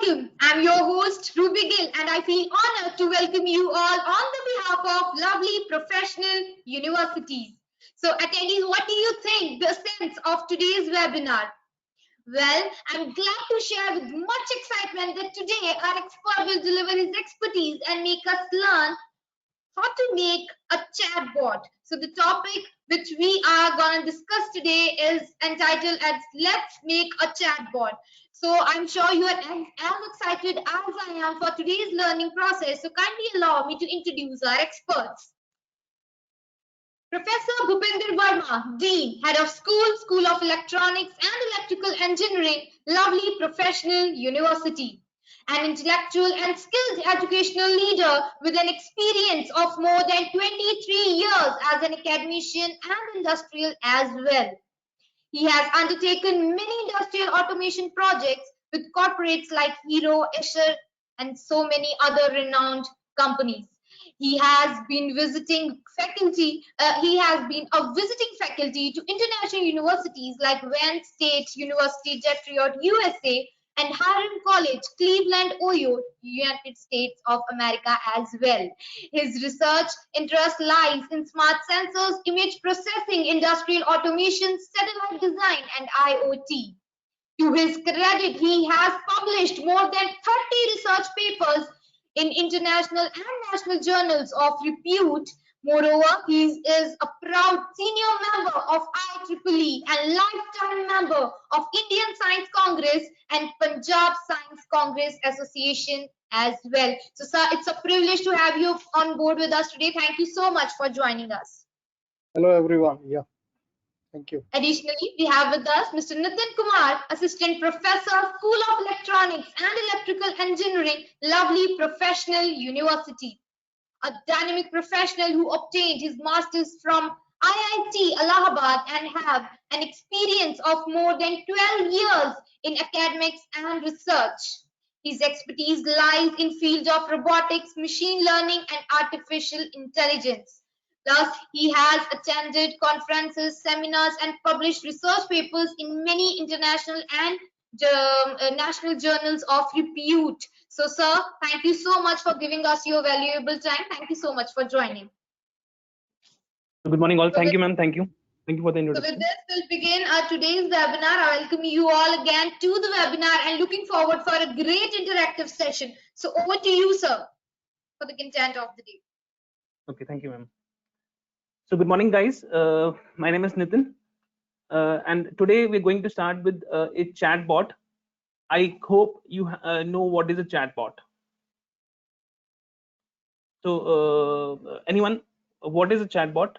Welcome. I'm your host Ruby Gill, and I feel honored to welcome you all on the behalf of lovely professional universities. So attendees, what do you think the sense of today's webinar? Well, I'm glad to share with much excitement that today our expert will deliver his expertise and make us learn how to make a chatbot. So the topic which we are going to discuss today is entitled as Let's Make a Chatbot. So I'm sure you are as excited as I am for today's learning process. So kindly allow me to introduce our experts. Professor Bhupinder Verma, Dean, Head of School of Electronics and Electrical Engineering, lovely professional university. An intellectual and skilled educational leader with an experience of more than 23 years as an academician and industrial as well. He has undertaken many industrial automation projects with corporates like Hero, Escher, and so many other renowned companies. He has been visiting faculty. He has been a visiting faculty to international universities like Wayne State University, Detroit, USA, and Hiram College, Cleveland, Ohio, United States of America as well. His research interest lies in smart sensors, image processing, industrial automation, satellite design, and IoT. To his credit, he has published more than 30 research papers in international and national journals of repute. Moreover, he is a proud senior member of IEEE and lifetime member of Indian Science Congress and Punjab Science Congress Association as well. So, sir, it's a privilege to have you on board with us today. Thank you so much for joining us. Hello, everyone. Yeah. Thank you. Additionally, we have with us Mr. Nitin Kumar, Assistant Professor, School of Electronics and Electrical Engineering, lovely professional university. A dynamic professional who obtained his master's from IIT Allahabad and have an experience of more than 12 years in academics and research. His expertise lies in fields of robotics, machine learning, and artificial intelligence. Thus, he has attended conferences, seminars, and published research papers in many international and national journals of repute. So, sir, thank you so much for giving us your valuable time. Thank you so much for joining. Good morning, all. Thank you, ma'am. Thank you. Thank you for the introduction. So with this, we'll begin today's webinar. I welcome you all again to the webinar and looking forward for a great interactive session. So over to you, sir, for the content of the day. Okay, thank you, ma'am. So good morning, guys. My name is Nitin, and today we're going to start with a chatbot. I hope you know what is a chatbot. So anyone, what is a chatbot?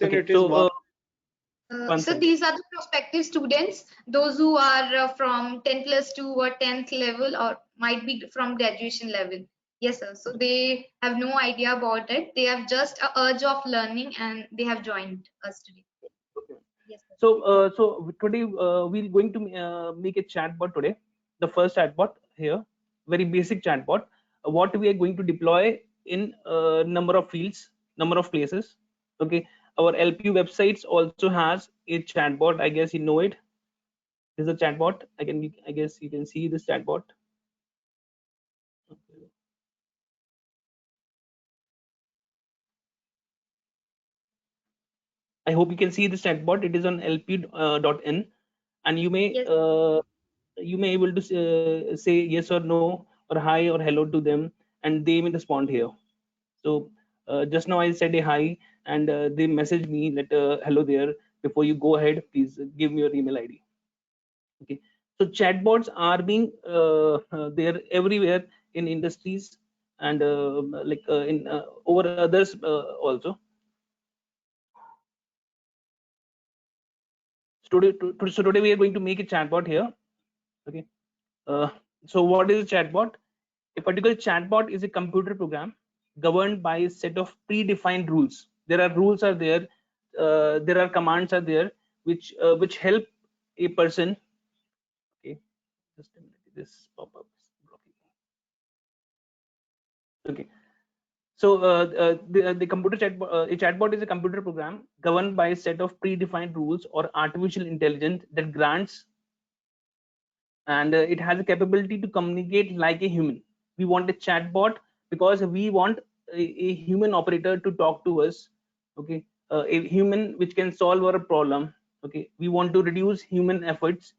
Okay, so So these are the prospective students, those who are from 10+2 or 10th level or might be from graduation level. Yes, sir. So they have no idea about it. They have just an urge of learning and they have joined us today. Okay. Yes, sir. So today we're going to make a chatbot today. The first chatbot here, very basic chatbot. What we are going to deploy in number of fields, number of places. Okay. Our LPU websites also has a chatbot. I guess you know it. This is a chatbot. I guess you can see this chatbot. Okay. I hope you can see this chatbot. It is on lp.in, and you may able to say yes or no or hi or hello to them, and they may respond here. So just now I said a hi, and they messaged me that hello there. Before you go ahead, please give me your email ID. Okay. So chatbots are being there everywhere in industries and in over others also. So today we are going to make a chatbot here. Okay. So what is a chatbot? A particular chatbot is a computer program governed by a set of predefined rules. There are rules are there. There are commands are there which help a person. Okay, just a minute. This pop-up is blocking. Okay. So the computer chatbot, a chatbot is a computer program governed by a set of predefined rules or artificial intelligence that grants, and it has a capability to communicate like a human. We want a chatbot because we want a human operator to talk to us. Okay, a human which can solve our problem. Okay, we want to reduce human efforts.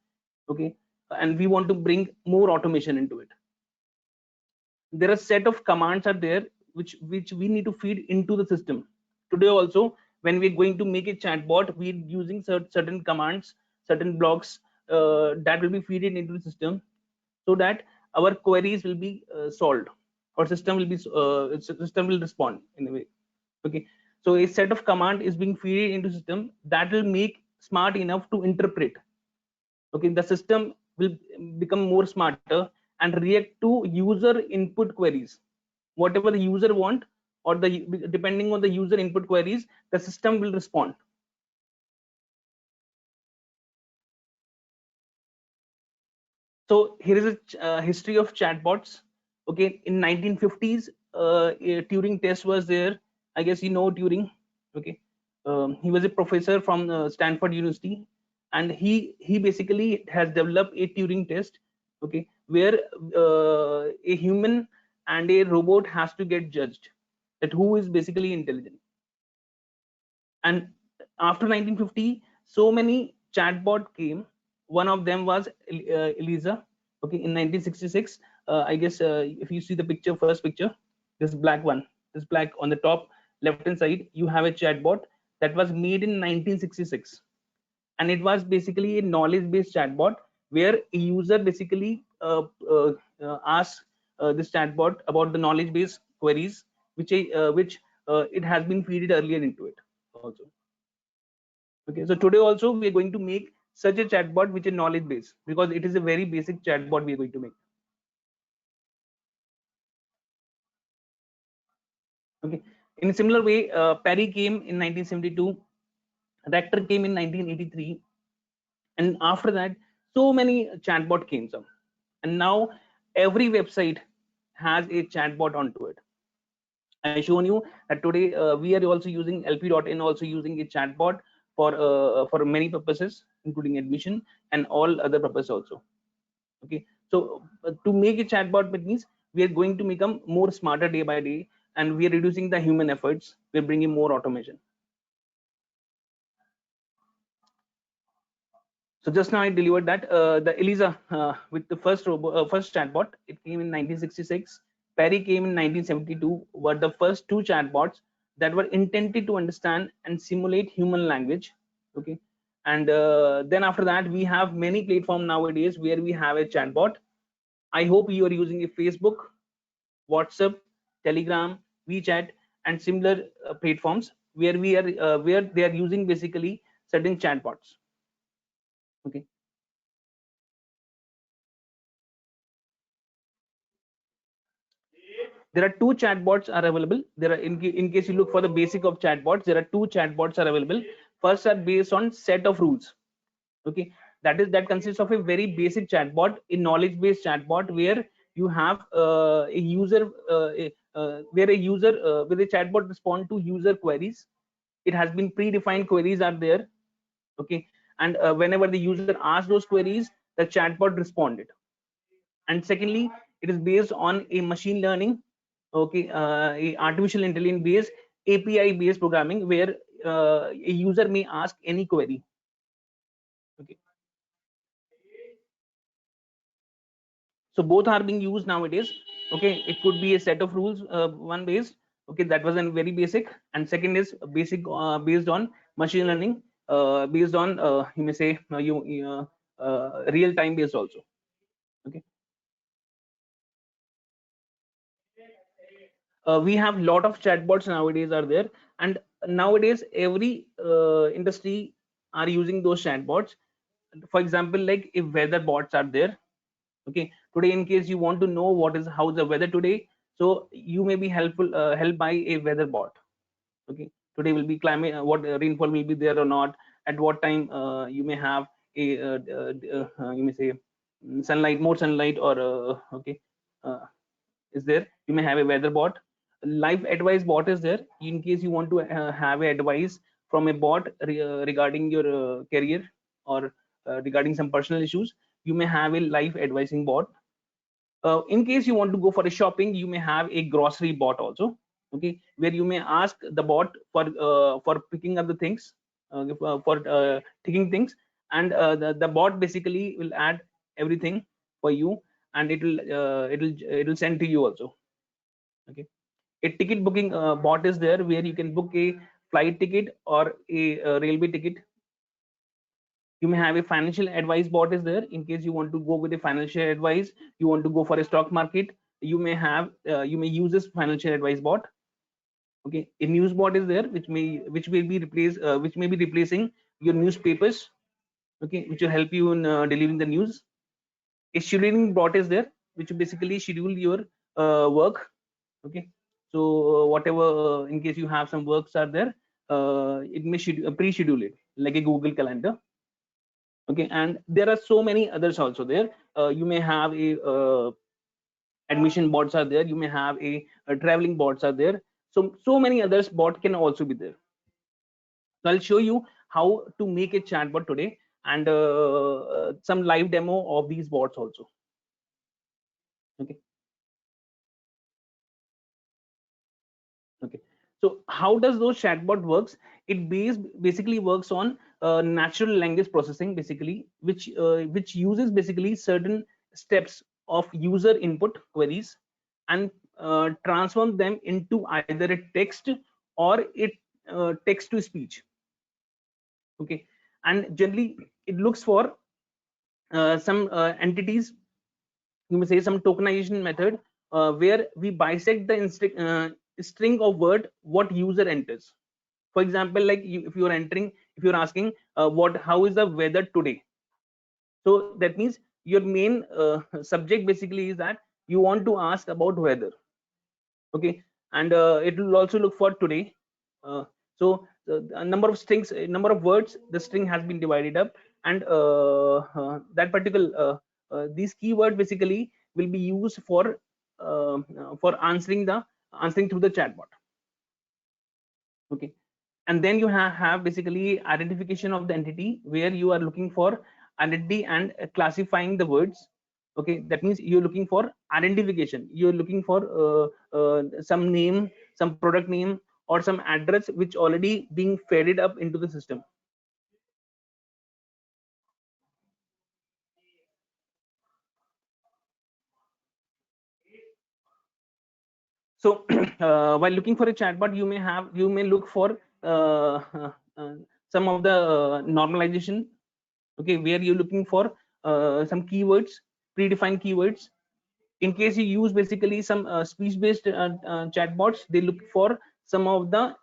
Okay, and we want to bring more automation into it. There are set of commands are there which we need to feed into the system. Today also, when we're going to make a chatbot, we're using certain commands, certain blocks that will be feed into the system, so that our queries will be solved, or system will respond in a way. Okay, so a set of command is being fed into system that will make smart enough to interpret. Okay, the system will become more smarter and react to user input queries. Whatever the user want, or the depending on the user input queries, the system will respond. So here is a history of chatbots. Okay, in 1950s, a Turing test was there. I guess you know Turing. Okay, he was a professor from Stanford University, and he basically has developed a Turing test. Okay, where a human and a robot has to get judged, that who is basically intelligent. And after 1950, so many chatbot came. One of them was Elisa. Okay, in 1966, I guess if you see the picture, first picture, this black one, this black on the top left hand side, you have a chatbot that was made in 1966, and it was basically a knowledge based chatbot where a user basically asks this chatbot about the knowledge based queries which it has been feeded earlier into it also. Okay, so today also we are going to make such a chatbot which is knowledge based, because it is a very basic chatbot we are going to make. Okay, in a similar way, Perry came in 1972, Rector came in 1983, and after that so many chatbot came up, and now every website has a chatbot onto it. I shown you that today we are also using LP.in, also using a chatbot for many purposes, including admission and all other purposes also. Okay, so to make a chatbot, means we are going to become more smarter day by day, and we are reducing the human efforts. We're bringing more automation. So just now I delivered that the Elisa with the first chatbot. It came in 1966. Perry came in 1972. Were the first two chatbots that were intended to understand and simulate human language. Okay, and then after that we have many platforms nowadays where we have a chatbot. I hope you are using a Facebook, WhatsApp, Telegram, WeChat, and similar platforms where where they are using basically certain chatbots. Okay. There are two chatbots are available. There are in case you look for the basic of chatbots, there are two chatbots are available. First are based on set of rules. Okay, that consists of a very basic chatbot, a knowledge based chatbot where you have a user where a user where the chatbot respond to user queries. It has been predefined queries are there. Okay, and whenever the user asks those queries, the chatbot responded. And secondly, it is based on a machine learning, okay, a artificial intelligence based API based programming where a user may ask any query. Okay, so both are being used nowadays. Okay, it could be a set of rules, one based, okay, that was a very basic, and second is basic based on machine learning, based on you may say real time based also. Okay, we have lot of chatbots nowadays are there, and nowadays every industry are using those chatbots. For example, like if weather bots are there. Okay, today in case you want to know what is how's the weather today, so you may be helped by a weather bot. Okay, today will be climate, what rainfall will be there or not, at what time you may have a you may say sunlight, more sunlight, or okay, is there, you may have a weather bot. live advice bot is there. In case you want to have a advice from a bot regarding your career or regarding some personal issues, you may have a live advising bot. In case you want to go for a shopping, you may have a grocery bot also, okay, where you may ask the bot for picking up the things, for taking things, and the bot basically will add everything for you, and it'll send to you also. Okay, a ticket booking bot is there, where you can book a flight ticket or a railway ticket. You may have a financial advice bot is there. In case you want to go with a financial advice, you want to go for a stock market, you may have you may use this financial advice bot. Okay, a news bot is there, which may be replacing your newspapers, okay, which will help you in delivering the news. A scheduling bot is there, which basically schedule your work. Okay, so whatever, in case you have some works are there, it may pre-schedule it like a Google Calendar. Okay, and there are so many others also there. You may have a admission bots are there, you may have a traveling bots are there, so many others bot can also be there. So I'll show you how to make a chatbot today, and some live demo of these bots also. Okay, okay, so how does those chatbot works? It basically works on natural language processing, basically, which uses basically certain steps of user input queries and transform them into either a text or it text to speech. Okay, and generally it looks for some entities, you may say some tokenization method, where we bisect the string of word what user enters. For example, like if you're asking how is the weather today, so that means your main subject basically is that you want to ask about weather. Okay, and it will also look for today. So a number of strings, a number of words, the string has been divided up, and that particular these keywords basically will be used for answering through the chatbot. Okay, and then you have basically identification of the entity, where you are looking for identity and classifying the words. Okay, that means you're looking for identification, you're looking for some name, some product name, or some address which already being fed up into the system. So while looking for a chatbot, you may look for some of the normalization. Okay, where you're looking for some keywords, predefined keywords. In case you use basically some speech-based chatbots, they look for some of the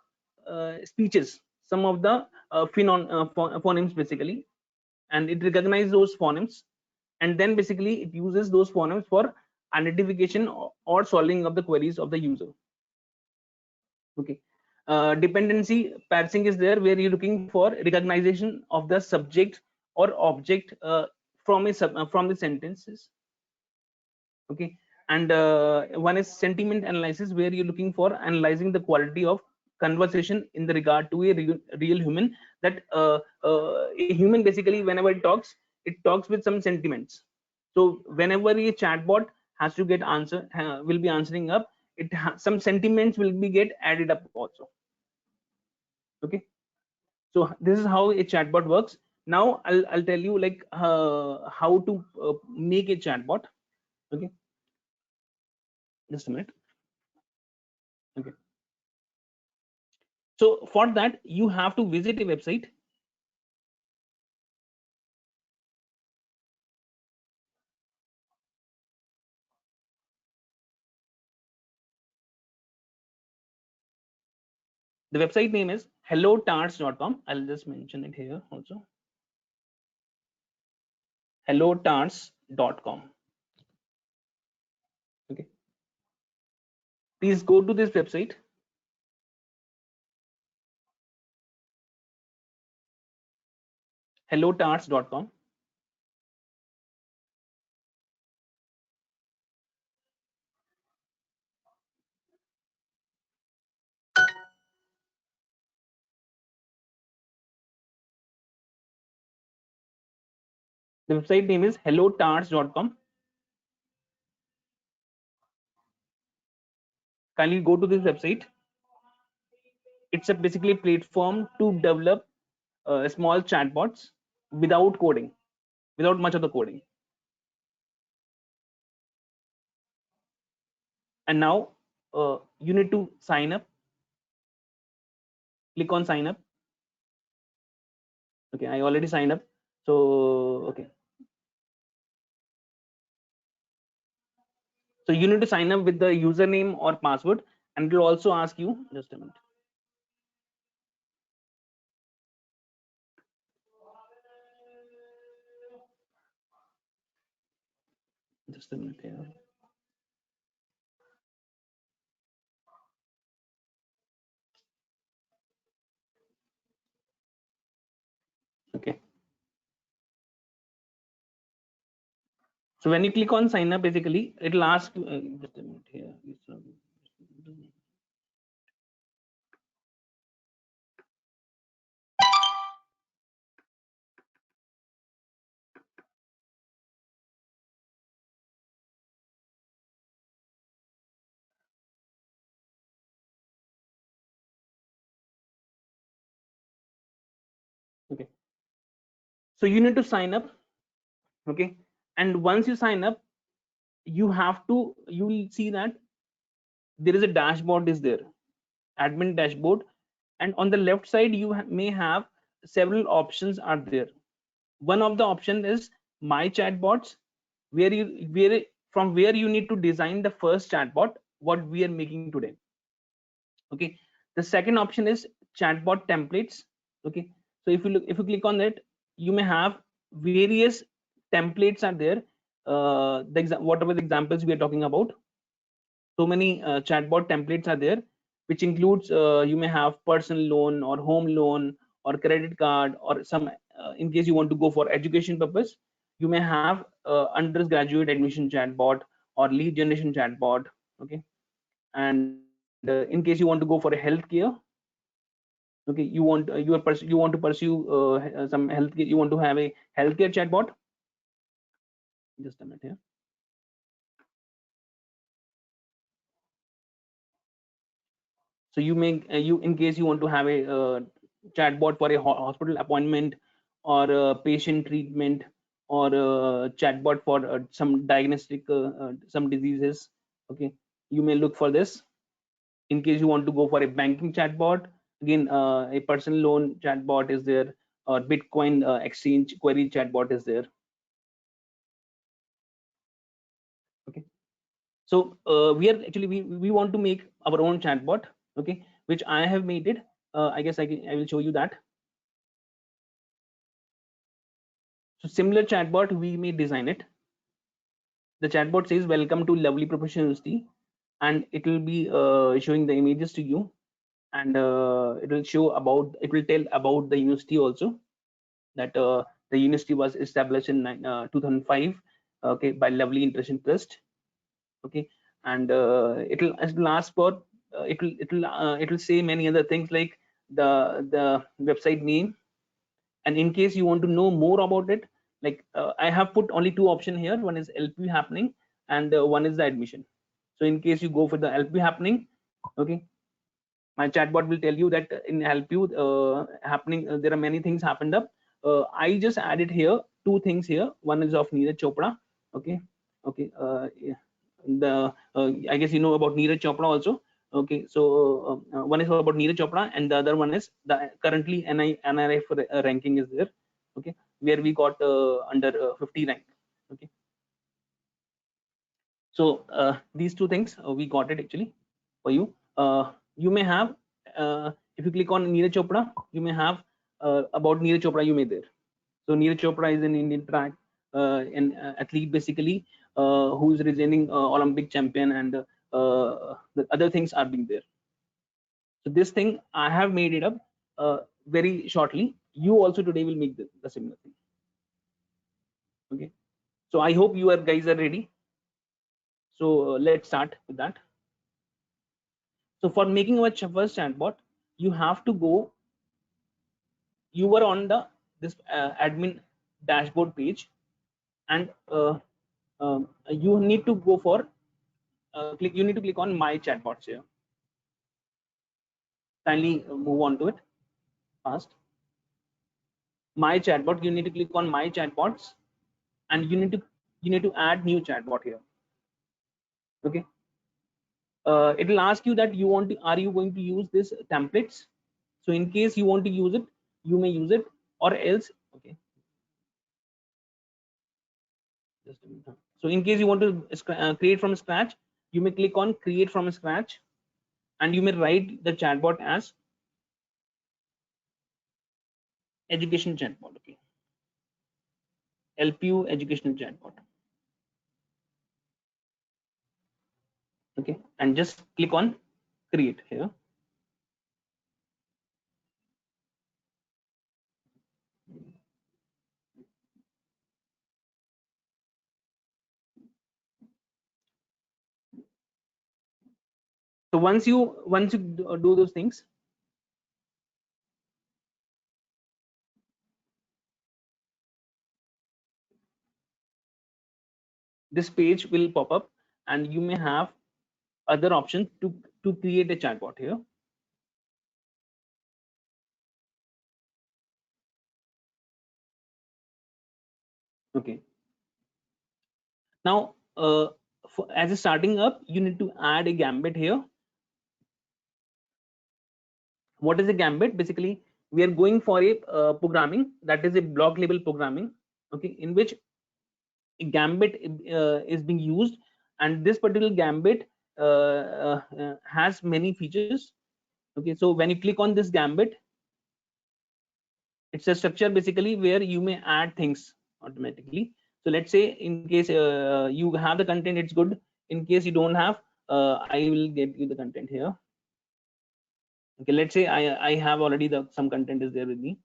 speeches, some of the phonemes basically, and it recognizes those phonemes, and then basically it uses those phonemes for identification or solving of the queries of the user. Okay, dependency parsing is there, where you're looking for recognition of the subject or object from the sentences. Okay, and one is sentiment analysis, where you're looking for analyzing the quality of conversation in the regard to a real human. That a human basically, whenever it talks with some sentiments. So whenever a chatbot has to get answer, will be answering up, some sentiments will be get added up also. Okay, so this is how a chatbot works. Now I'll tell you like how to make a chatbot. Okay, just a minute. Okay, so for that you have to visit a website. The website name is hellotarts.com. I'll just mention it here also. hellotarts.com. Okay, please go to this website. hellotarts.com. The website name is hellotars.com. Kindly go to this website. It's a basically platform to develop small chatbots without coding, without much of the coding. And now you need to sign up. Click on sign up. Okay, I already signed up. So okay. So you need to sign up with the username or password, and it will also ask you, just a minute. Just a minute here. Okay. So when you click on sign up, basically it will ask you, just a minute here. Okay. So you need to sign up. Okay. And once you sign up, you will see that there is a dashboard is there, admin dashboard, and on the left side you may have several options are there. One of the option is my chatbots, from where you need to design the first chatbot what we are making today. Okay. The second option is chatbot templates. Okay. So if you click on it, you may have various templates are there. Whatever the examples we are talking about, so many chatbot templates are there, which includes you may have personal loan or home loan or credit card, or some in case you want to go for education purpose, you may have undergraduate admission chatbot or lead generation chatbot. Okay. And in case you want to go for a healthcare, okay, you want to pursue some healthcare, you want to have a healthcare chatbot. Just a minute here. So you make you in case you want to have a chatbot for a hospital appointment or patient treatment, or chatbot for some diagnostic some diseases. Okay, you may look for this. In case you want to go for a banking chatbot, again a personal loan chatbot is there, or Bitcoin exchange query chatbot is there. Okay. So we want to make our own chatbot, okay, which I have made it. I guess I will show you that. So similar chatbot, we may design it. The chatbot says, "Welcome to Lovely Professional University," and it will be showing the images to you, and it will tell about the university also, that the university was established in 2005, okay, by Lovely International Trust. Okay, and it'll ask for it will say many other things like the website name, and in case you want to know more about it, like I have put only two options here. One is LPU happening, and one is the admission. So in case you go for the LPU happening, okay, my chatbot will tell you that in LPU happening, there are many things happened up. I just added here two things here. One is of Neeraj Chopra. Okay. Okay. Yeah. I guess you know about Neeraj Chopra also. Okay, so one is about Neeraj Chopra, and the other one is the currently NRF ranking is there. Okay, where we got under 50 rank. Okay, so these two things we got it actually for you. You may have if you click on Neeraj Chopra, you may have about Neeraj Chopra you may there. So Neeraj Chopra is an Indian track athlete basically, who is representing Olympic champion, and the other things are being there. So this thing I have made it up very shortly. You also today will make the similar thing. Okay. So I hope you guys are ready. So let's start with that. So for making our first chatbot, you have to go. You were on this admin dashboard page. and you need to go for you need to click on my chatbots here. Kindly move on to it fast. My chatbot, you need to click on my chatbots, and you need to add new chatbot here. Okay, it will ask you that are you going to use this templates. So in case you want to use it, you may use it, or else. Okay, just a minute. So in case you want to create from scratch, you may click on create from scratch, and you may write the chatbot as education chatbot. Okay, LPU educational chatbot. Okay, and just click on create here. So once you do those things, this page will pop up, and you may have other options to create a chatbot here. Okay, now as a starting up, you need to add a gambit here. What is a gambit? Basically, we are going for a programming that is a block level programming, okay, in which a gambit is being used, and this particular gambit has many features. Okay, so when you click on this gambit, it's a structure basically where you may add things automatically. So let's say in case you have the content, it's good. In case you don't have, I will get you the content here. Okay, let's say I have already some content is there with me.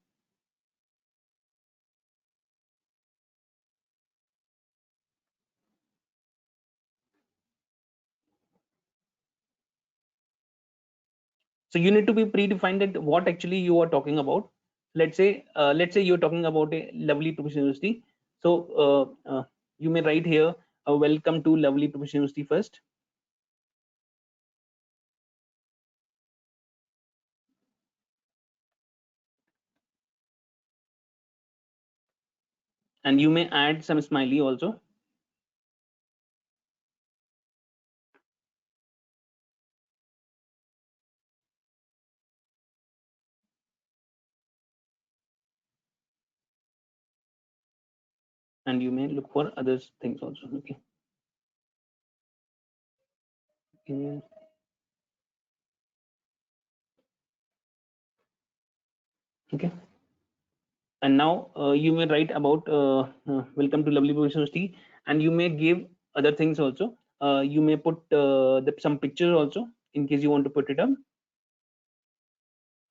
So you need to be predefined that what actually you are talking about. Let's say you're talking about a Lovely Professional University. So you may write here, welcome to Lovely Professional University first. And you may add some smiley also. And you may look for other things also. Okay. Okay. And now you may write about welcome to Lovely Professional University, and you may give other things also. You may put some pictures also in case you want to put it up.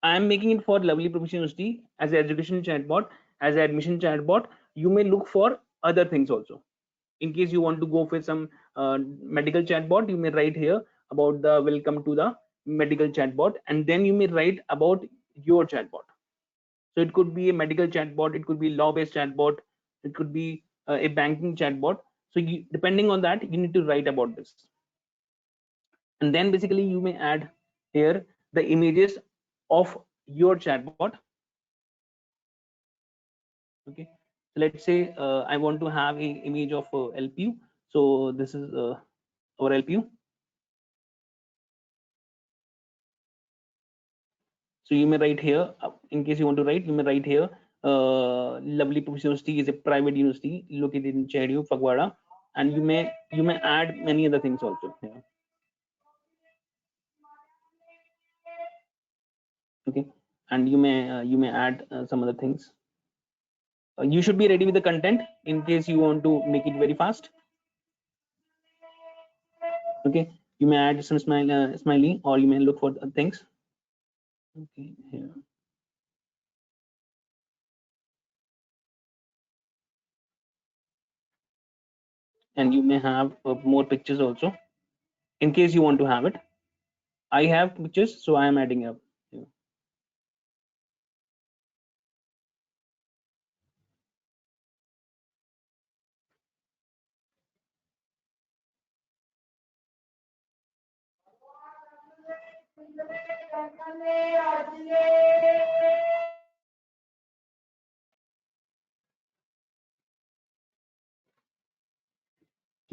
I am making it for Lovely Professional University as an education chatbot, as an admission chatbot. You may look for other things also. In case you want to go for some medical chatbot, you may write here about the welcome to the medical chatbot, and then you may write about your chatbot. So it could be a medical chatbot, it could be law-based chatbot, it could be a banking chatbot. So depending on that, you need to write about this. And then basically you may add here the images of your chatbot. Okay, so let's say I want to have an image of LPU. So this is our LPU. So you may write here, in case you want to write, you may write here, Lovely Professional University is a private university located in Chehdu, Fagwara, and you may add many other things also here. Okay, and you may add some other things. You should be ready with the content in case you want to make it very fast. Okay, you may add some smiley, or you may look for things. Okay, here. And you may have more pictures also in case you want to have it. I have pictures, so I am adding up here.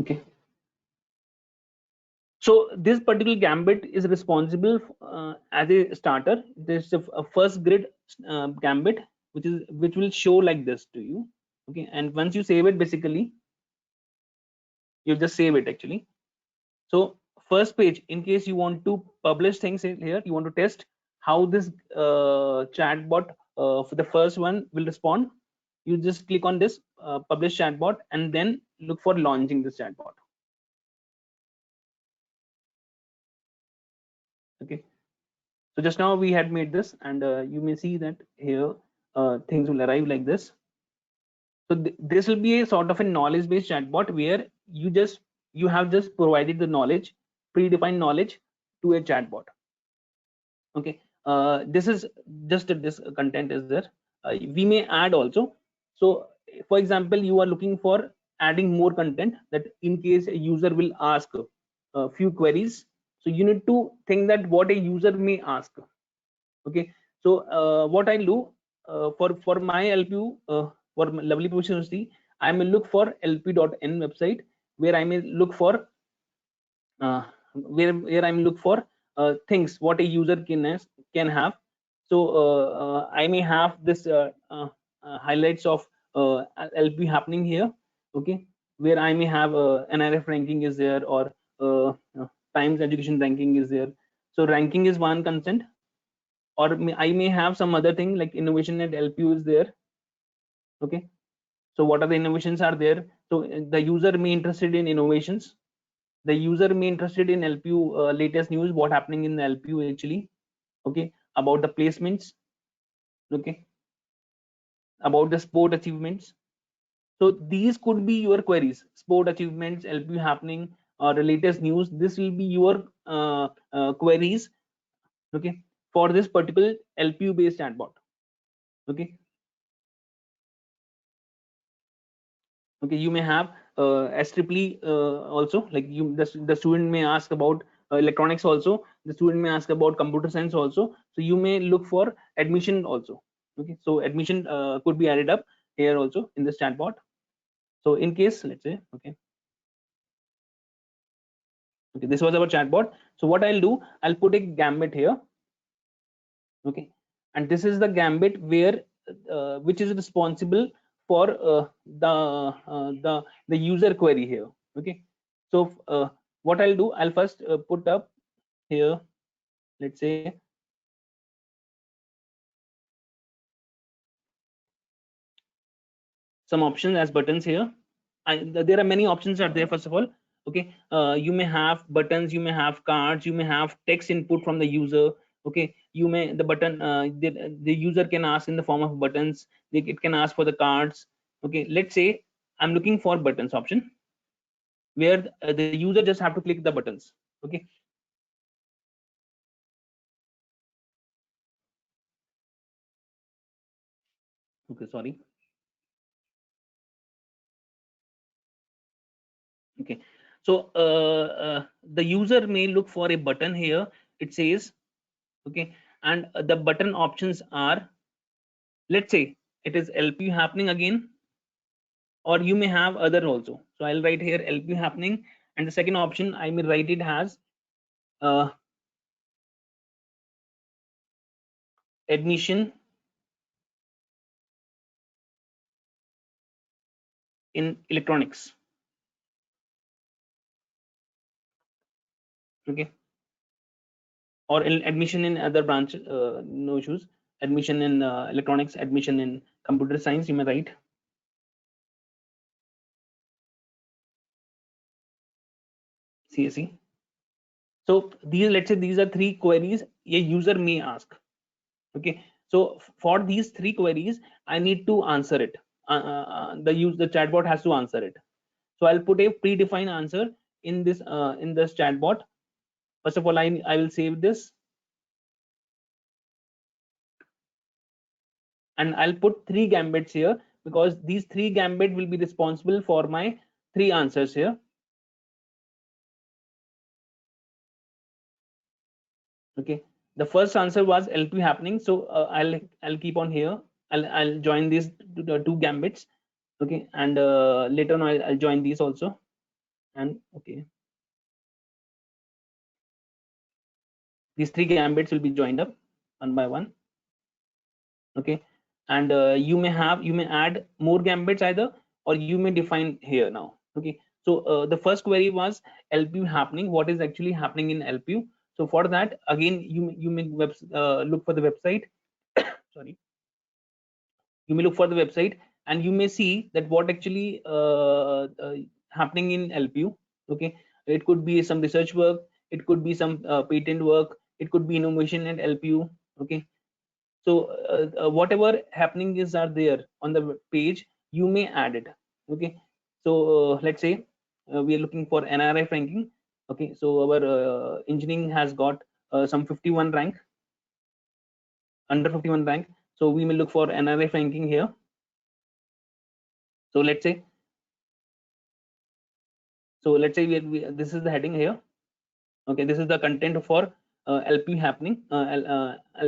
Okay. So this particular gambit is responsible as a starter. There's a first grid gambit, which will show like this to you. Okay, and once you save it, basically you just save it actually. So first page, in case you want to publish things in here, you want to test how this chatbot for the first one will respond. You just click on this publish chatbot and then look for launching this chatbot. Okay. So just now we had made this, and you may see that here things will arrive like this. So this will be a sort of a knowledge-based chatbot where you have just provided the knowledge, predefined knowledge to a chatbot. Okay, this is just this content is there. We may add also. So for example, you are looking for adding more content that in case a user will ask a few queries. So you need to think that what a user may ask. Okay, so what I'll do for my LPU for my lovely professional, I may look for lp.n website where I may look for where I'm look for things what a user can have. So I may have this highlights of LP happening here. Okay, where I may have NRF ranking is there, or Times Education ranking is there. So ranking is one consent, or I may have some other thing like innovation at LPU is there. Okay, so what are the innovations are there? So the user may interested in innovations. The user may interested in LPU latest news, what happening in the LPU actually. Okay, about the placements. Okay, about the sport achievements. So these could be your queries: sport achievements, LPU happening, or the latest news. This will be your queries. Okay, for this particular LPU based chatbot. Okay. Okay, you may have SEEE also, like the student may ask about electronics also, the student may ask about computer science also, so you may look for admission also. Okay, so admission could be added up here also in this chatbot. So in case, let's say, okay, this was our chatbot. So what I'll do, I'll put a gambit here. Okay, and this is the gambit where which is responsible for the user query here. Okay, so what I'll do, I'll first put up here, let's say, some options as buttons here. There are many options are there. First of all, okay, you may have buttons, you may have cards, you may have text input from the user. Okay, you may the button the user can ask in the form of buttons. It can ask for the cards. Okay, let's say I'm looking for buttons option where the user just have to click the buttons. Okay, okay, sorry. Okay, so the user may look for a button here. It says, okay, and the button options are, let's say it is LPU happening again, or you may have other also. So I'll write here LPU happening, and the second option I may write it as uh, admission in electronics. Okay, or admission in other branch, no issues. Admission in electronics, admission in computer science, you may write. CSE. So these, let's say these are three queries a user may ask. Okay, so for these three queries I need to answer it. The chatbot has to answer it. So I'll put a predefined answer in this chatbot. First of all, I will save this, and I'll put three gambits here because these three gambit will be responsible for my three answers here. Okay, The first answer was LP happening, so I'll keep on here. I'll join these two gambits, okay, and later on I'll join these also, and okay, these three gambits will be joined up one by one, okay, and you may add more gambits either, or you may define here now, okay. So the first query was LPU happening. What is actually happening in LPU? So for that, again, you may look for the website. Sorry, you may look for the website, and you may see that what actually happening in LPU. Okay, it could be some research work, it could be some patent work, it could be innovation at LPU. Okay, so whatever happening is are there on the page, you may add it. Okay, so let's say we are looking for NRI ranking. Okay, so our engineering has got some 51 rank, under 51 rank, so we may look for NRI ranking here. So let's say this is the heading here. Okay, this is the content for LPU happening,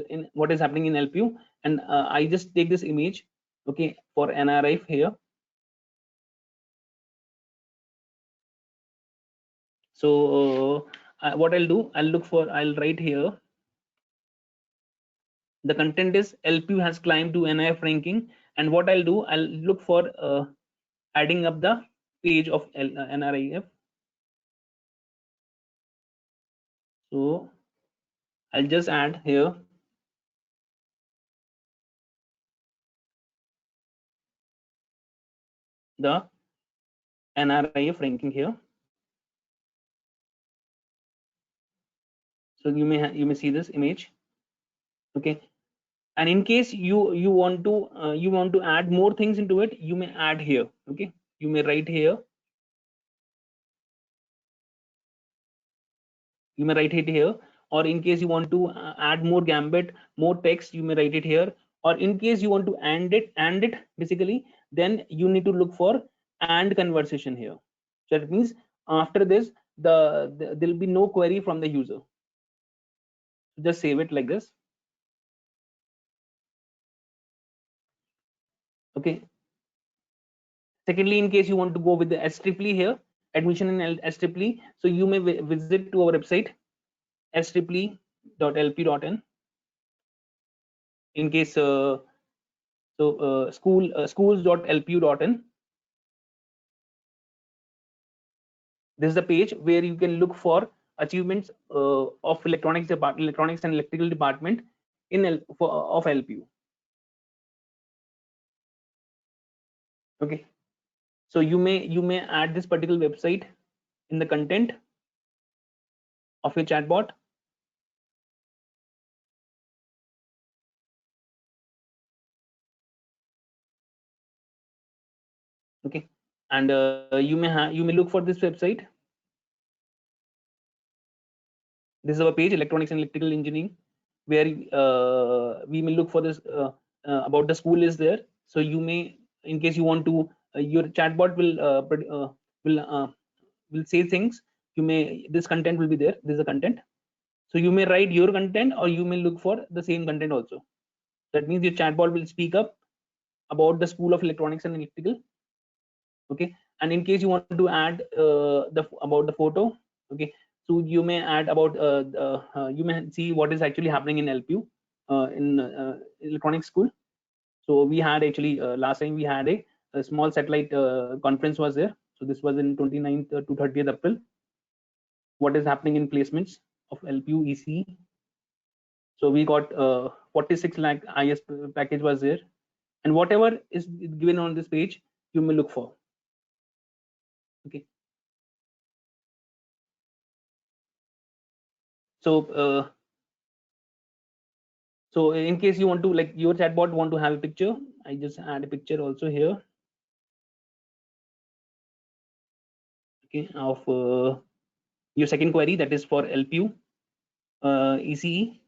in what is happening in LPU, and I just take this image, okay, for NRI here. So what I'll do, I'll write here, the content is LPU has climbed to NIF ranking, and what I'll do, I'll look for adding up the page of NRIF. So I'll just add here the NRIF ranking here. So you may see this image, okay. And in case you want to add more things into it, you may add here. Okay, you may write here, or in case you want to add more gambit, more text, you may write it here. Or in case you want to and it basically, then you need to look for and conversation here. So that means after this, there will be no query from the user. Just save it like this. Okay, secondly, in case you want to go with the STRIPLY here, admission in STRIPLY, so you may visit to our website striply.lp.in. In case schools.lpu.in, this is the page where you can look for achievements of electronics and electrical department of LPU. Okay, so you may add this particular website in the content of your chatbot. Okay, and you may look for this website. This is our page, electronics and electrical engineering, where we may look for this about the school is there. So you may, in case you want to, your chatbot will say things. You may, this content will be there. This is the content. So you may write your content, or you may look for the same content also. That means your chatbot will speak up about the School of Electronics and Electrical. Okay, and in case you want to add about the photo, okay, so you may add about you may see what is actually happening in LPU in electronics school. So we had actually last time we had a small satellite conference was there. So this was in 29th to 30th April. What is happening in placements of LPU ECE? So we got 46 lakh IS package was there, and whatever is given on this page, you may look for. Okay, so so in case you want to, like, your chatbot want to have a picture, I just add a picture also here. Okay, of your second query, that is for LPU ECE.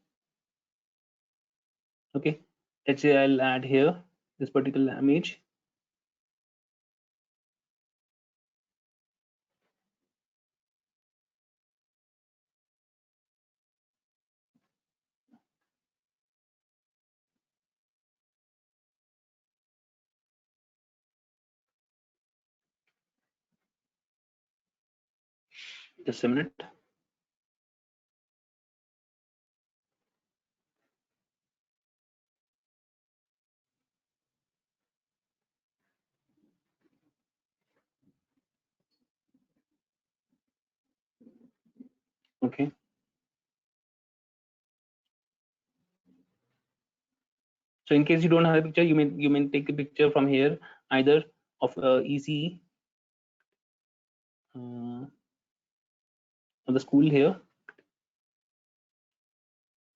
Okay, let's say I'll add here this particular image. Just a minute. Okay. So in case you don't have a picture, you may take a picture from here, either of ECE of the school here.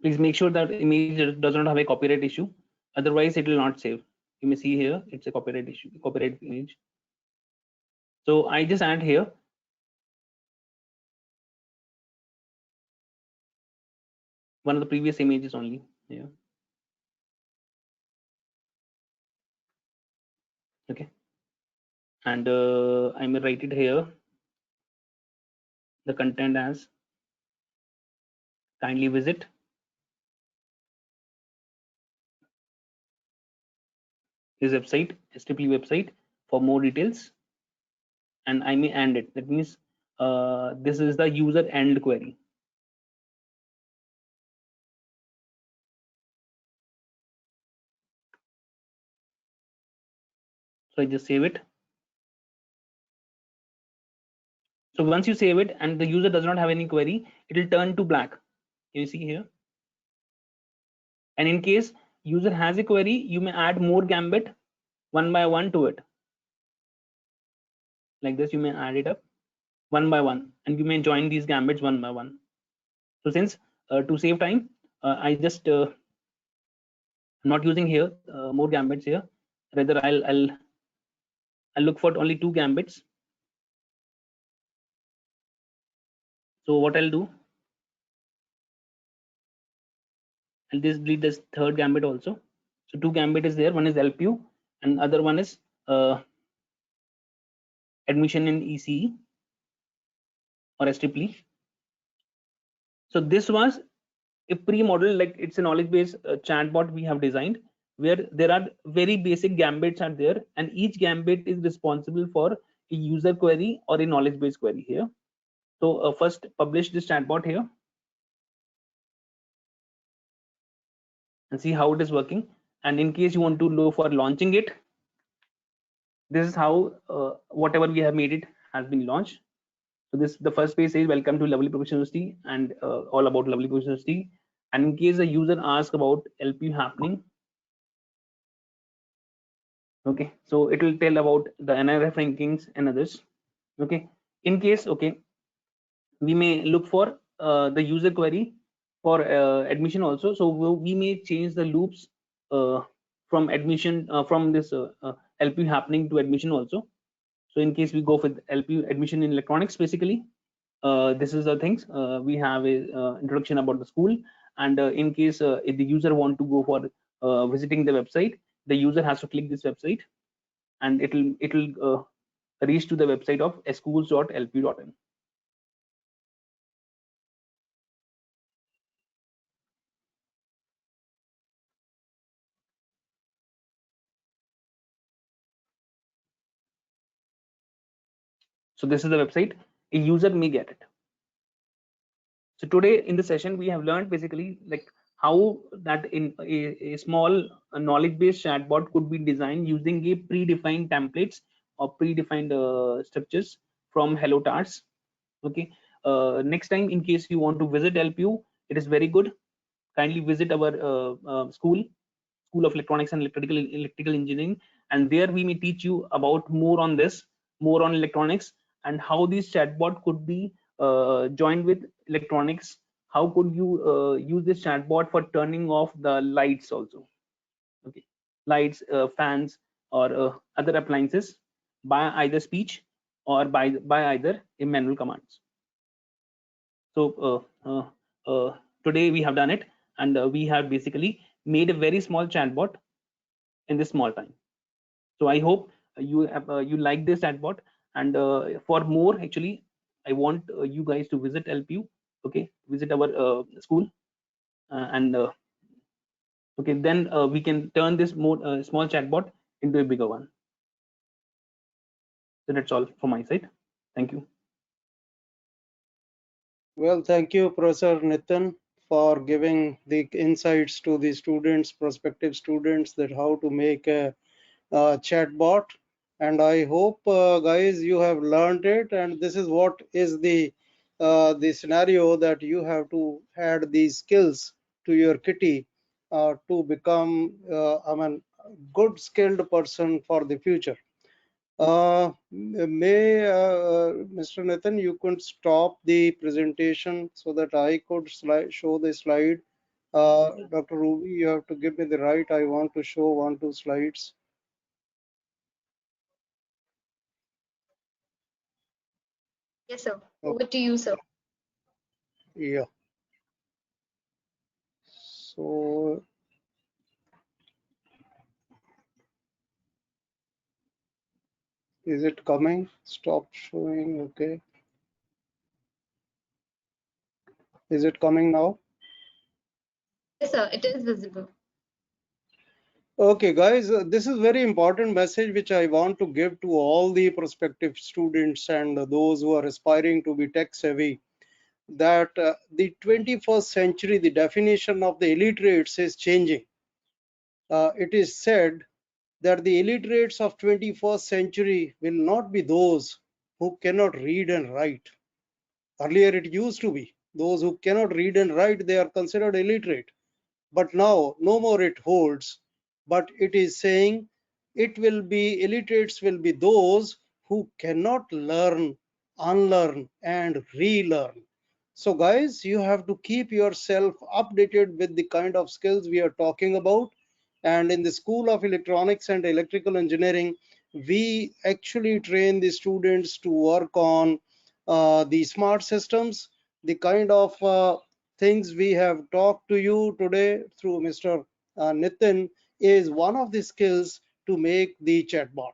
Please make sure that image does not have a copyright issue, otherwise it will not save. You may see here it's a copyright issue, copyright image. So I just add here one of the previous images only here. Okay, and I may write it here, the content as kindly visit his website, STP website, for more details, and I may end it. That means this is the user end query. So I just save it. So once you save it and the user does not have any query, it will turn to black. You see here. And in case user has a query, you may add more gambit one by one to it. Like this, you may add it up one by one, and you may join these gambits one by one. So since to save time, I just I'm not using here more gambits here. Rather, I'll look for only 2 gambits. So what I'll do, I'll just delete this 3rd gambit also. So 2 gambit is there. One is LPU, and other one is admission in ECE or STP. So this was a pre-model, like it's a knowledge-based chatbot we have designed, where there are very basic gambits are there, and each gambit is responsible for a user query or a knowledge-based query here. So first publish this chatbot here and see how it is working. And in case you want to know for launching it, this is how whatever we have made it has been launched. So this, the first page says welcome to Lovely Professional University, and all about Lovely Professional University. And in case a user asks about LPU happening, okay, so it will tell about the NRF rankings and others. Okay, in case, okay, we may look for the user query for admission also. So we may change the loops from admission from this LPU happening to admission also. So in case we go for LPU admission in electronics, basically this is the things we have a introduction about the school. And in case if the user want to go for visiting the website, the user has to click this website, and it'll reach to the website of schools.lpu.in. So this is the website. A user may get it. So today in the session we have learned basically like how that in a small knowledge-based chatbot could be designed using a predefined templates or predefined structures from Hello Tars. Okay, next time in case you want to visit LPU, it is very good. Kindly visit our school of Electronics and Electrical Engineering, and there we may teach you about more on this, more on electronics, and how this chatbot could be joined with electronics. How could you use this chatbot for turning off the lights also? Okay, lights, fans, or other appliances by either speech or by either a manual commands. So today we have done it, and we have basically made a very small chatbot in this small time. So I hope you like this chatbot, and for more actually I want you guys to visit LPU. Okay, visit our school, and okay, then we can turn this more small chatbot into a bigger one. So that's all from my side. Thank you. Well, thank you, Professor Nitin, for giving the insights to the students, prospective students, that how to make a chatbot. And I hope, guys, you have learned it. And this is what is the scenario that you have to add these skills to your kitty to become, I mean, good skilled person for the future. May Mr. Nathan, you could stop the presentation so that I could show the slide. Dr. Ruby, you have to give me the right. I want to show 1, 2 slides. Yes, sir. Okay. Over to you, sir. Yeah. So is it coming? Stop showing. Okay. Is it coming now? Yes, sir. It is visible. Okay, guys, this is very important message which I want to give to all the prospective students and those who are aspiring to be tech savvy, that the 21st century, the definition of the illiterates is changing. It is said that the illiterates of 21st century will not be those who cannot read and write. Earlier it used to be those who cannot read and write, they are considered illiterate. But now no more it holds, but it is saying it will be, illiterates will be those who cannot learn, unlearn and relearn. So guys, you have to keep yourself updated with the kind of skills we are talking about. And in the School of Electronics and Electrical Engineering, we actually train the students to work on the smart systems, the kind of things we have talked to you today through Mr. Nitin is one of the skills to make the chatbot,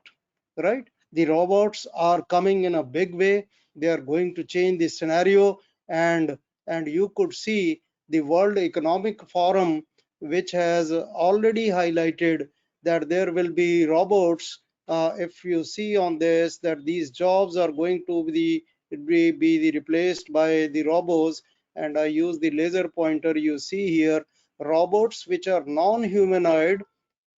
right? The robots are coming in a big way. They are going to change the scenario, and you could see the World Economic Forum, which has already highlighted that there will be robots. If you see on this, that these jobs are going to be replaced by the robots. And I use the laser pointer, you see here robots which are non-humanoid,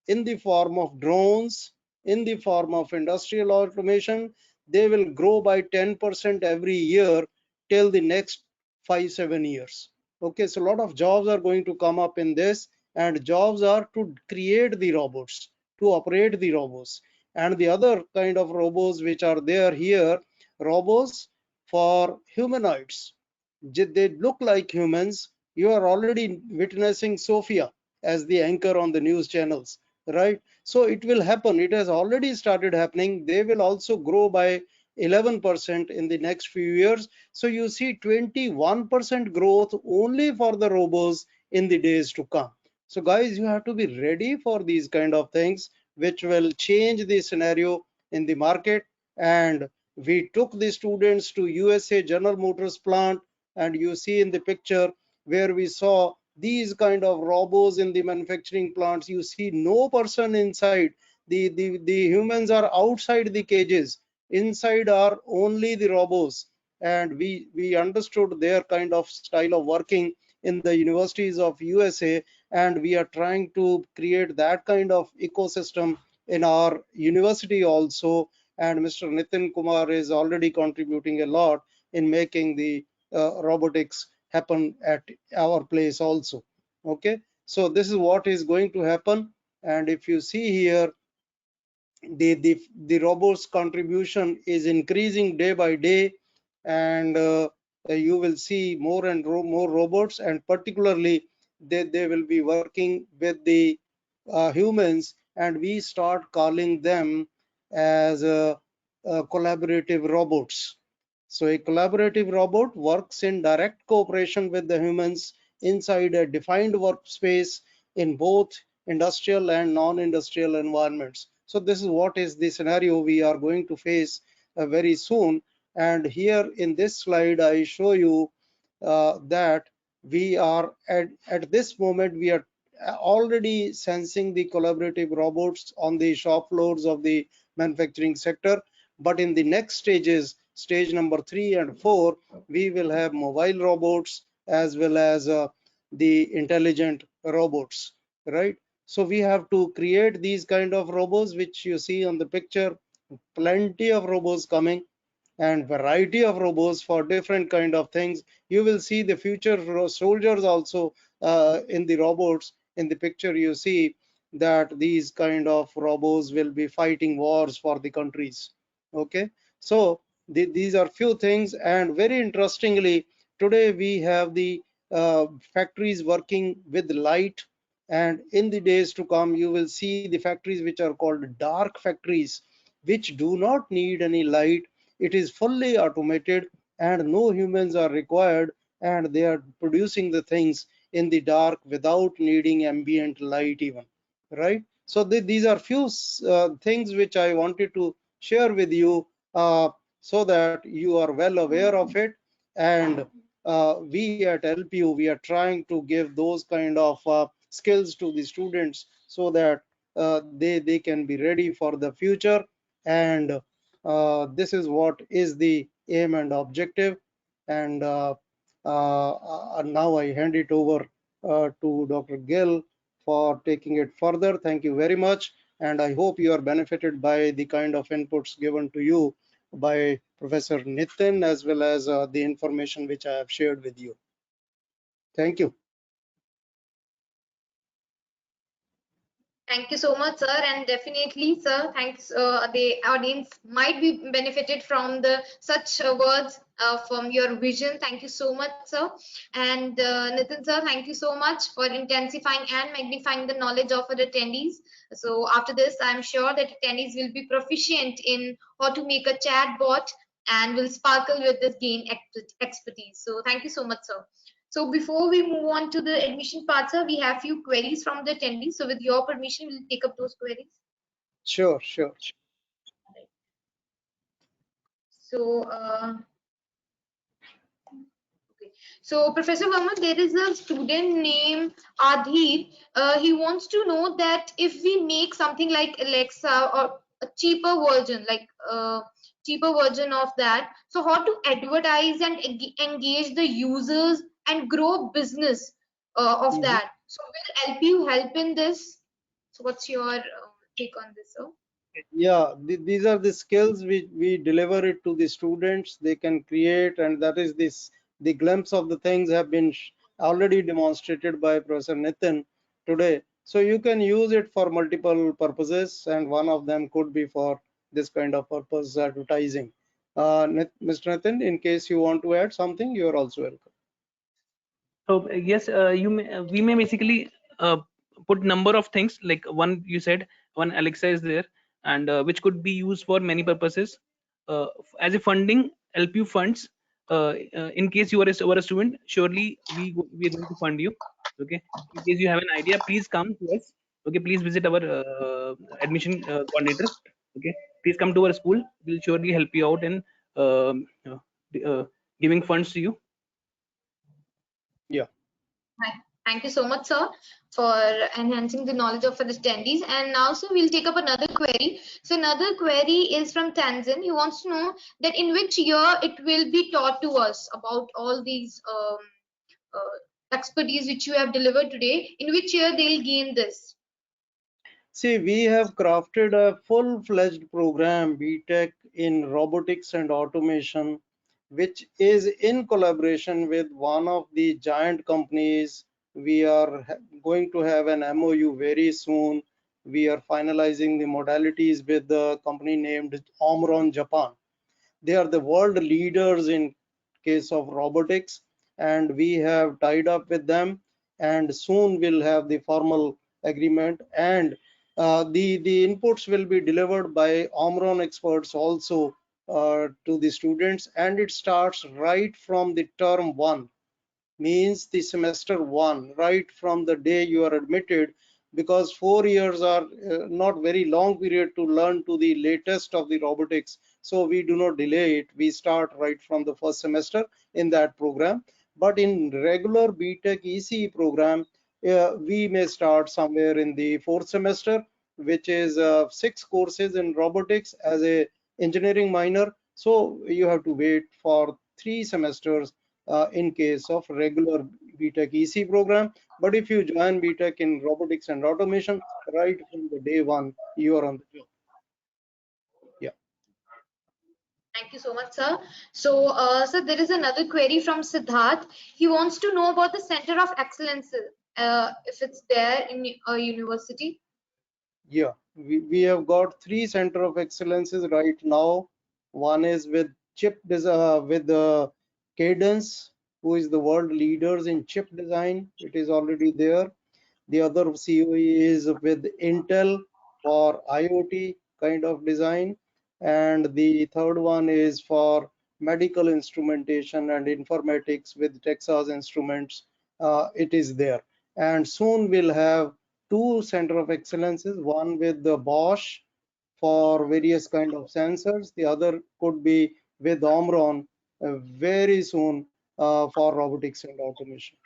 in the form of drones, in the form of industrial automation. They will grow by 10% every year till the next 5-7 years. Okay, so a lot of jobs are going to come up in this, and jobs are to create the robots, to operate the robots. And the other kind of robots which are there here, robots for humanoids. They look like humans. You are already witnessing Sophia as the anchor on the news channels, right? So it will happen. It has already started happening. They will also grow by 11% in the next few years. So you see 21% growth only for the robots in the days to come. So guys, you have to be ready for these kind of things which will change the scenario in the market. And we took the students to USA General Motors plant, and you see in the picture where we saw these kind of robots in the manufacturing plants. You see no person inside. The humans are outside the cages. Inside are only the robots. And we understood their kind of style of working in the universities of USA, and we are trying to create that kind of ecosystem in our university also. And Mr. Nitin Kumar is already contributing a lot in making the robotics happen at our place also. Okay, so this is what is going to happen. And if you see here, the robots contribution is increasing day by day. And you will see more and more robots, and particularly they will be working with the humans, and we start calling them as collaborative robots. So a collaborative robot works in direct cooperation with the humans inside a defined workspace in both industrial and non-industrial environments. So this is what is the scenario we are going to face very soon. And here in this slide, I show you that we are at this moment, we are already sensing the collaborative robots on the shop floors of the manufacturing sector. But in the next stages, stage number 3 and 4, we will have mobile robots as well as the intelligent robots, right? So we have to create these kind of robots which you see on the picture, plenty of robots coming and variety of robots for different kind of things. You will see the future soldiers also in the robots. In the picture you see that these kind of robots will be fighting wars for the countries. Okay, so these are few things. And very interestingly, today we have the factories working with light, and in the days to come you will see the factories which are called dark factories, which do not need any light. It is fully automated and no humans are required, and they are producing the things in the dark without needing ambient light even, right? So these are few things which I wanted to share with you, so that you are well aware of it. And we at LPU, we are trying to give those kind of skills to the students so that they can be ready for the future. And this is what is the aim and objective. And now I hand it over to Dr. Gill for taking it further. Thank you very much. And I hope you are benefited by the kind of inputs given to you by Professor Nitin, as well as the information which I have shared with you. Thank you. Thank you so much, sir, and definitely, sir, thanks. The audience might be benefited from the such words from your vision. Thank you so much, sir. And Nitin, sir, thank you so much for intensifying and magnifying the knowledge of our attendees. So after this, I'm sure that attendees will be proficient in how to make a chatbot and will sparkle with this gain expertise. So thank you so much, sir. So before we move on to the admission part, sir, we have few queries from the attendees. So with your permission, we'll take up those queries. Sure, sure. So, okay. So Professor Verma, there is a student named Adhir. He wants to know that if we make something like Alexa or a cheaper version, like cheaper version of that, so how to advertise and engage the users and grow business of that. So will LPU help in this? So what's your take on this, sir? Yeah, these are the skills we deliver it to the students. They can create, and that is this, the glimpse of the things have been already demonstrated by Professor Nitin today. So you can use it for multiple purposes, and one of them could be for this kind of purpose, advertising. Mr. Nitin, in case you want to add something, you are also welcome. So yes, we may basically put number of things, like one you said, one Alexa is there, and which could be used for many purposes. As a funding, LPU funds. In case you are a student, surely we are going to fund you. Okay. In case you have an idea, please come to us. Okay. Please visit our admission coordinator. Okay. Please come to our school. We'll surely help you out in giving funds to you. Yeah. Thank you so much, sir, for enhancing the knowledge of our attendees. And now, sir, we'll take up another query. So another query is from Tanzan. He wants to know that in which year it will be taught to us about all these expertise which you have delivered today. In which year they'll gain this? See, we have crafted a full-fledged program, BTech in robotics and automation, which is in collaboration with one of the giant companies. We are going to have an MOU very soon. We are finalizing the modalities with the company named Omron Japan. They are the world leaders in case of robotics, and we have tied up with them, and soon we'll have the formal agreement. And the inputs will be delivered by Omron experts also to the students, and it starts right from the term 1, means the semester 1, right from the day you are admitted, because 4 years are not very long period to learn to the latest of the robotics. So we do not delay it. We start right from the first semester in that program. But in regular BTech ECE program, we may start somewhere in the fourth semester, which is 6 courses in robotics as a engineering minor. So you have to wait for 3 semesters in case of regular BTech EC program. But if you join BTech in robotics and automation, right from the day one, you are on the job. Yeah. Thank you so much, sir. So, sir, there is another query from Siddharth. He wants to know about the Center of Excellence, if it's there in a university. Yeah, we have got 3 center of excellences right now. One is with with Cadence, who is the world leaders in chip design. It is already there. The other COE is with Intel for IoT kind of design. And the third one is for medical instrumentation and informatics with Texas Instruments. It is there. And soon we'll have 2 center of excellences, one with the Bosch for various kind of sensors. The other could be with Omron very soon for robotics and automation.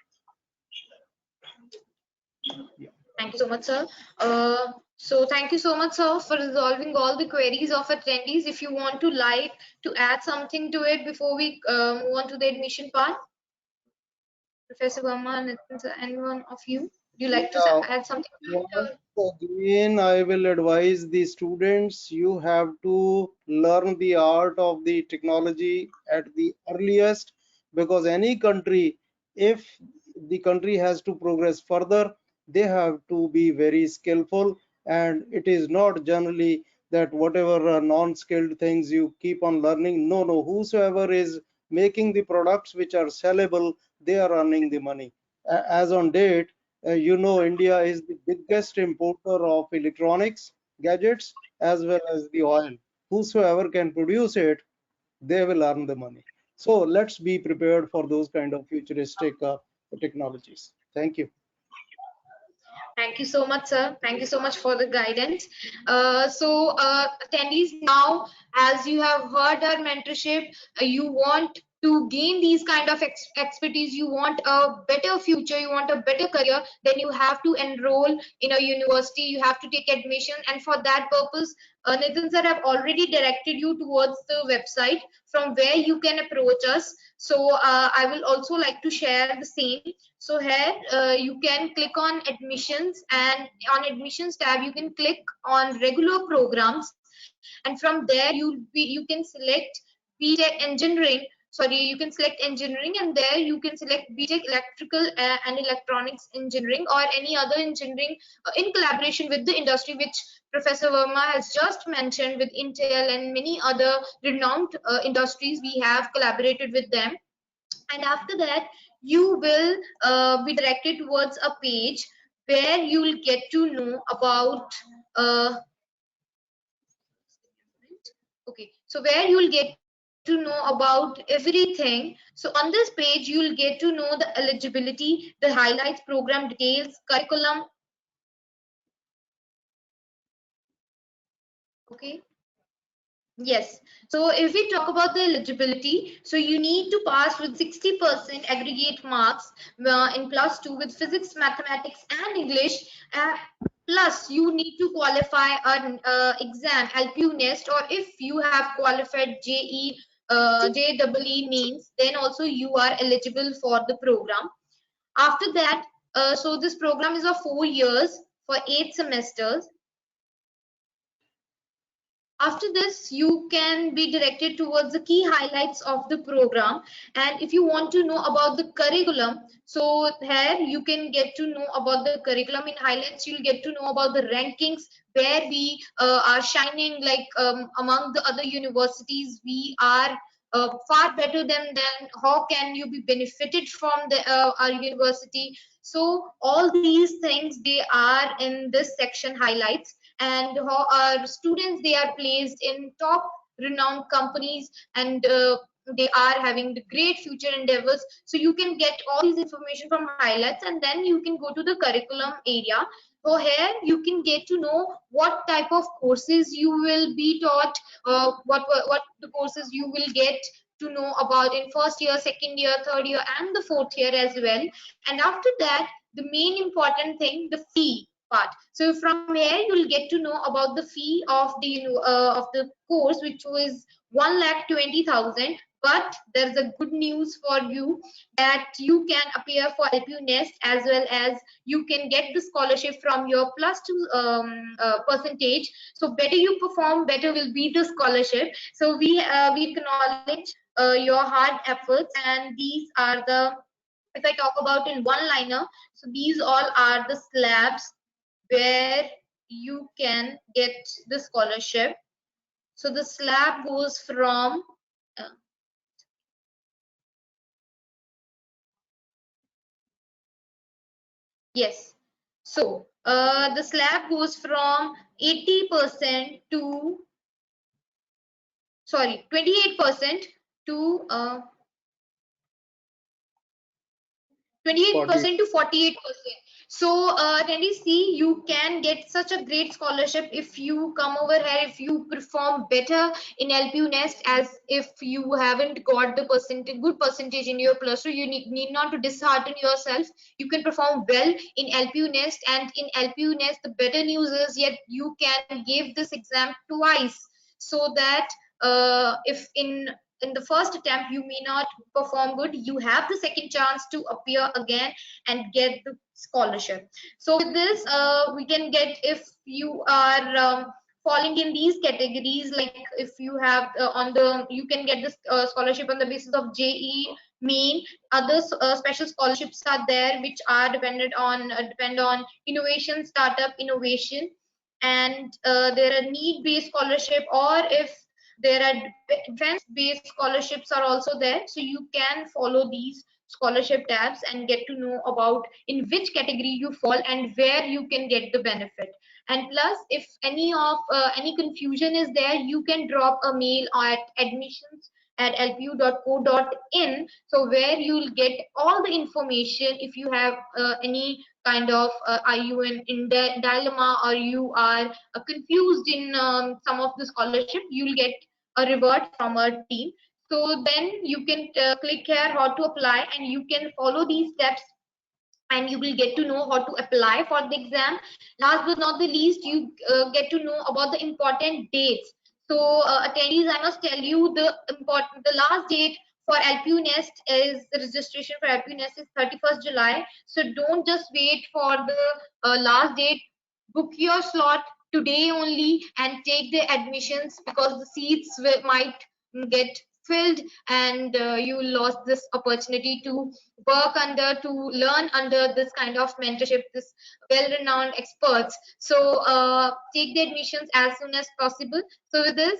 Yeah. Thank you so much, sir. So thank you so much, sir, for resolving all the queries of attendees. If you want to add something to it before we move on to the admission part, Professor Verma, Nitin, sir, anyone of you, would you like to Yeah, add something to it? once again, I will advise the students, you have to learn the art of the technology at the earliest, because any country, if the country has to progress further, they have to be very skillful. And it is not generally that whatever non-skilled things you keep on learning. No, no, whosoever is making the products which are sellable, they are earning the money. As on date, India is the biggest importer of electronics, gadgets, as well as the oil. Whosoever can produce it, they will earn the money. So let's be prepared for those kind of futuristic technologies. Thank you. Thank you so much, sir. Thank you so much for the guidance. Attendees, now, as you have heard our mentorship, you want to gain these kind of expertise, you want a better future, you want a better career, then you have to enroll in a university, you have to take admission. And for that purpose, Nitin sir have already directed you towards the website from where you can approach us. So I will also like to share the same. So here you can click on admissions, and on admissions tab you can click on regular programs, and from there you can select BTech engineering. Sorry, you can select engineering, and there you can select BTech electrical and electronics engineering, or any other engineering in collaboration with the industry, which Professor Verma has just mentioned, with Intel and many other renowned industries. We have collaborated with them. And after that, you will be directed towards a page where you will get to know about okay, so where you will get to know about everything. So on this page you will get to know the eligibility, the highlights, program details, curriculum. Okay. Yes. So if we talk about the eligibility, so you need to pass with 60% aggregate marks in +2 with physics, mathematics, and English. Plus, you need to qualify an exam, LPU Nest, or if you have qualified JEE means, then also you are eligible for the program. After that, so this program is of 4 years for 8 semesters. After this, you can be directed towards the key highlights of the program. And if you want to know about the curriculum, so here you can get to know about the curriculum. In highlights, you'll get to know about the rankings, where we are shining, like among the other universities. We are far better than how can you be benefited from our university. So all these things, they are in this section highlights, and how our students, they are placed in top renowned companies, and they are having the great future endeavors. So you can get all these information from highlights, and then you can go to the curriculum area. So here you can get to know what type of courses you will be taught, what the courses you will get to know about in first year, second year, third year, and the fourth year as well. And after that, the main important thing, the fee part. So from here you'll get to know about the fee of the course, which was 1,20,000. But there's a good news for you that you can appear for LPU Nest, as well as you can get the scholarship from your +2 percentage. So better you perform, better will be the scholarship. So we acknowledge your hard efforts, and these are the, if I talk about in one liner, so these all are the slabs where you can get the scholarship. So the slab goes from yes. So the slab goes from 80% to, sorry, 28% to 28% to 48%. So attendees, see, you can get such a great scholarship if you come over here, if you perform better in LPU Nest. As if you haven't got the good percentage in your +2, you need not to dishearten yourself. You can perform well in LPU Nest, and in LPU Nest the better news is yet you can give this exam twice, so that if in the first attempt you may not perform good, you have the second chance to appear again and get the scholarship. So with this we can get, if you are falling in these categories, like if you have you can get this scholarship on the basis of JE main. Other special scholarships are there, which are depend on innovation, startup innovation, and there are need based scholarship, or if there are advanced based scholarships are also there. So you can follow these scholarship tabs and get to know about in which category you fall and where you can get the benefit. And plus, if any confusion is there, you can drop a mail at admissions@lpu.co.in, so where you'll get all the information. If you have any kind of are you in dilemma, or you are confused in some of the scholarship, you'll get a reward from our team. So then you can click here how to apply, and you can follow these steps, and you will get to know how to apply for the exam. Last but not the least, you get to know about the important dates. So attendees, I must tell you the last date for LPU Nest is, the registration for LPU Nest is 31st July. So don't just wait for the last date. Book your slot today only and take the admissions, because the seats might get filled, and you lost this opportunity to work under, to learn under this kind of mentorship, this well-renowned experts. So take the admissions as soon as possible. So with this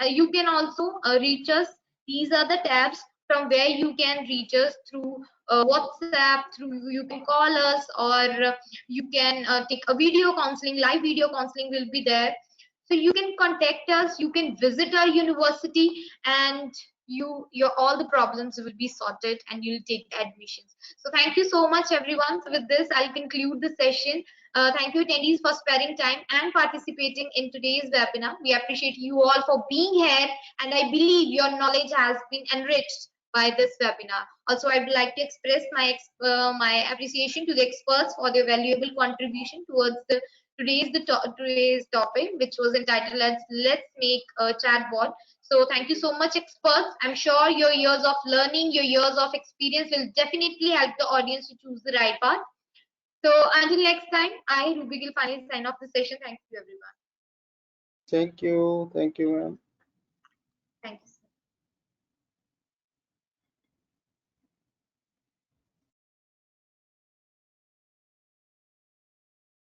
you can also reach us. These are the tabs from where you can reach us through WhatsApp, through, you can call us, or you can take a video counseling. Live video counseling will be there. So you can contact us, you can visit our university, and your all the problems will be sorted, and you'll take the admissions. So thank you so much, everyone. So with this, I'll conclude the session. Thank you, attendees, for sparing time and participating in today's webinar. We appreciate you all for being here, and I believe your knowledge has been enriched by this webinar. Also, I would like to express my appreciation to the experts for their valuable contribution towards today's topic, which was entitled as "Let's Make a Chatbot." So thank you so much, experts. I'm sure your years of learning, your years of experience will definitely help the audience to choose the right path. So until next time, I, Ruby, will finally sign off the session. Thank you, everyone. Thank you, ma'am.